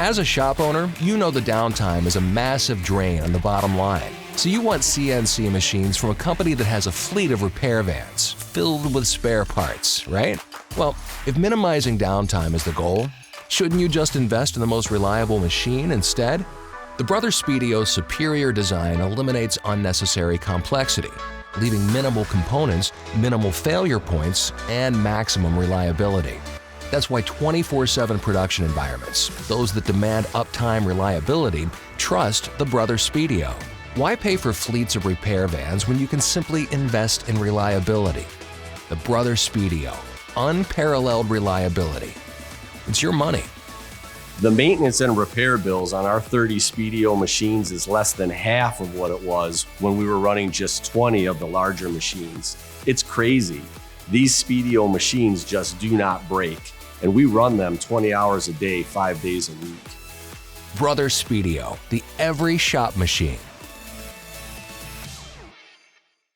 As a shop owner, you know the downtime is a massive drain on the bottom line. So you want CNC machines from a company that has a fleet of repair vans filled with spare parts, right? Well, if minimizing downtime is the goal, shouldn't you just invest in the most reliable machine instead? The Brother-Speedio's superior design eliminates unnecessary complexity, leaving minimal components, minimal failure points, and maximum reliability. That's why 24/7 production environments, those that demand uptime reliability, trust the Brother-Speedio. Why pay for fleets of repair vans when you can simply invest in reliability? The Brother-Speedio, unparalleled reliability. It's your money. The maintenance and repair bills on our 30 Speedio machines is less than half of what it was when we were running just 20 of the larger machines. It's crazy. These Speedio machines just do not break, and we run them 20 hours a day, 5 days a week. Brother-Speedio, the every shop machine.